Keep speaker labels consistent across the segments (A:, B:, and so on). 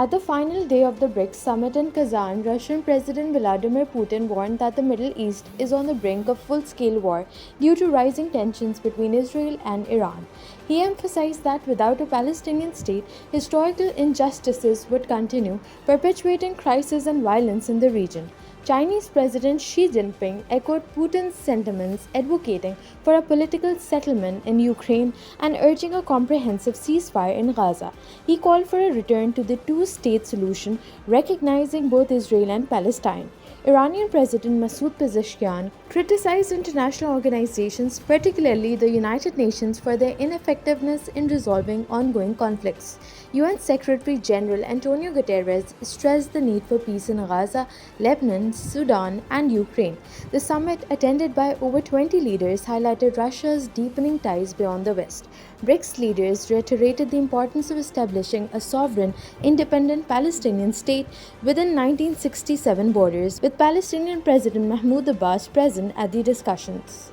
A: At the final day of the BRICS summit in Kazan, Russian President Vladimir Putin warned that the Middle East is on the brink of full-scale war due to rising tensions between Israel and Iran. He emphasized that without a Palestinian state, historical injustices would continue, perpetuating crisis and violence in the region. Chinese President Xi Jinping echoed Putin's sentiments, advocating for a political settlement in Ukraine and urging a comprehensive ceasefire in Gaza. He called for a return to the two-state solution, recognizing both Israel and Palestine. Iranian President Masoud Pezeshkian criticized international organizations, particularly the United Nations, for their ineffectiveness in resolving ongoing conflicts. UN Secretary General Antonio Guterres stressed the need for peace in Gaza, Lebanon, Sudan, and Ukraine. The summit, attended by over 20 leaders, highlighted Russia's deepening ties beyond the West. BRICS leaders reiterated the importance of establishing a sovereign, independent Palestinian state within 1967 borders, with Palestinian President Mahmoud Abbas present at the discussions.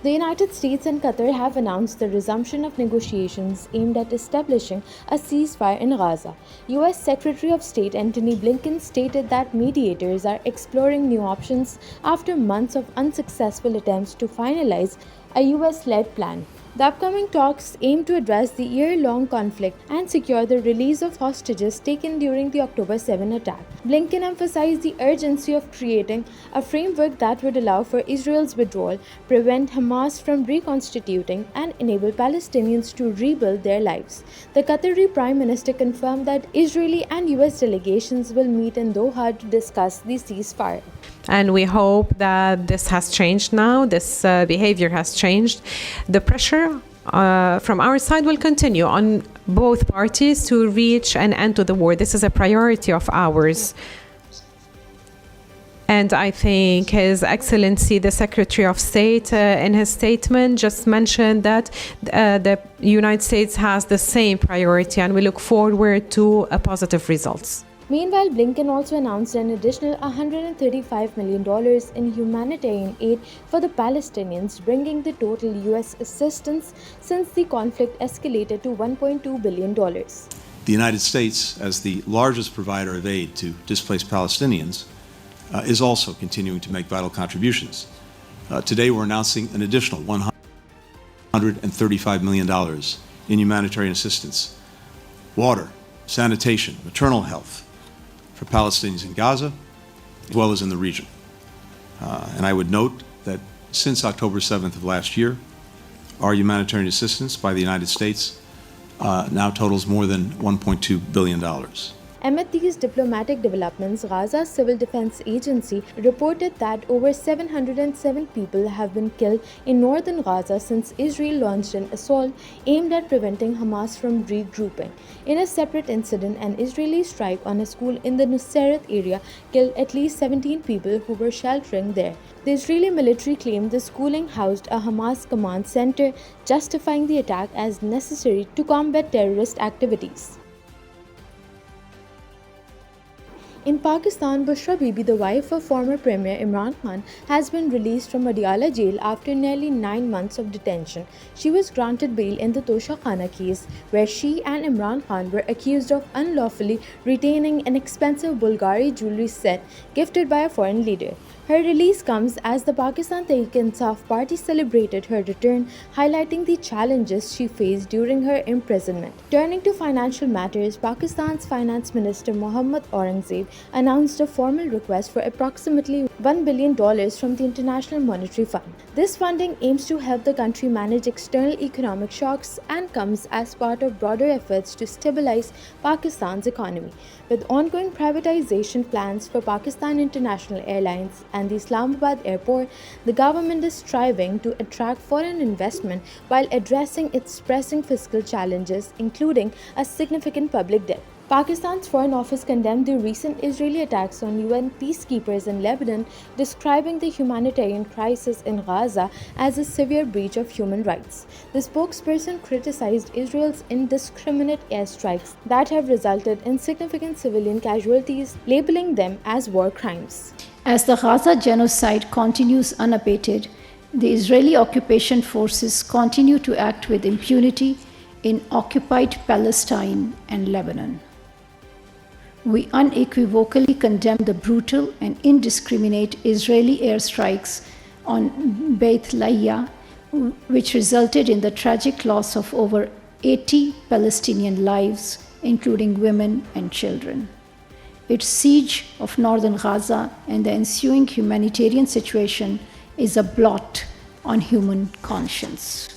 A: The United States and Qatar have announced the resumption of negotiations aimed at establishing a ceasefire in Gaza. U.S. Secretary of State Antony Blinken stated that mediators are exploring new options after months of unsuccessful attempts to finalize a U.S.-led plan. The upcoming talks aim to address the year-long conflict and secure the release of hostages taken during the October 7 attack. Blinken emphasized the urgency of creating a framework that would allow for Israel's withdrawal, prevent Hamas from reconstituting, and enable Palestinians to rebuild their lives. The Qatari Prime Minister confirmed that Israeli and US delegations will meet in Doha to discuss the ceasefire.
B: And we hope that this has changed now, this behavior has changed. The pressure from our side will continue on both parties to reach an end to the war. This is a priority of ours. And I think His Excellency, the Secretary of State, in his statement just mentioned that the United States has the same priority, and we look forward to positive results.
A: Meanwhile, Blinken also announced an additional $135 million in humanitarian aid for the Palestinians, bringing the total U.S. assistance since the conflict escalated to $1.2 billion.
C: The United States, as the largest provider of aid to displaced Palestinians, is also continuing to make vital contributions. Today, we're announcing an additional $135 million in humanitarian assistance, water, sanitation, maternal health, for Palestinians in Gaza, as well as in the region. And I would note that since October 7th of last year, our humanitarian assistance by the United States now totals more than $1.2 billion.
A: Amid these diplomatic developments, Gaza's Civil Defense Agency reported that over 707 people have been killed in northern Gaza since Israel launched an assault aimed at preventing Hamas from regrouping. In a separate incident, an Israeli strike on a school in the Nuseirat area killed at least 17 people who were sheltering there. The Israeli military claimed the schooling housed a Hamas command center, justifying the attack as necessary to combat terrorist activities. In Pakistan, Bushra Bibi, the wife of former Premier Imran Khan, has been released from Adiala jail after nearly 9 months of detention. She was granted bail in the Tosha Khana case, where she and Imran Khan were accused of unlawfully retaining an expensive Bulgari jewelry set gifted by a foreign leader. Her release comes as the Pakistan Tehreek-e-Insaf party celebrated her return, highlighting the challenges she faced during her imprisonment. Turning to financial matters, Pakistan's Finance Minister Mohammad Aurangzeb announced a formal request for approximately $1 billion from the International Monetary Fund. This funding aims to help the country manage external economic shocks and comes as part of broader efforts to stabilize Pakistan's economy. With ongoing privatization plans for Pakistan International Airlines and the Islamabad airport, the government is striving to attract foreign investment while addressing its pressing fiscal challenges, including a significant public debt. Pakistan's Foreign Office condemned the recent Israeli attacks on UN peacekeepers in Lebanon, describing the humanitarian crisis in Gaza as a severe breach of human rights. The spokesperson criticized Israel's indiscriminate airstrikes that have resulted in significant civilian casualties, labeling them as war crimes.
D: As the Gaza genocide continues unabated, the Israeli occupation forces continue to act with impunity, in occupied Palestine and Lebanon. We unequivocally condemn the brutal and indiscriminate Israeli airstrikes on Beit Lahiya, which resulted in the tragic loss of over 80 Palestinian lives, including women and children. Its siege of northern Gaza and the ensuing humanitarian situation is a blot on human conscience.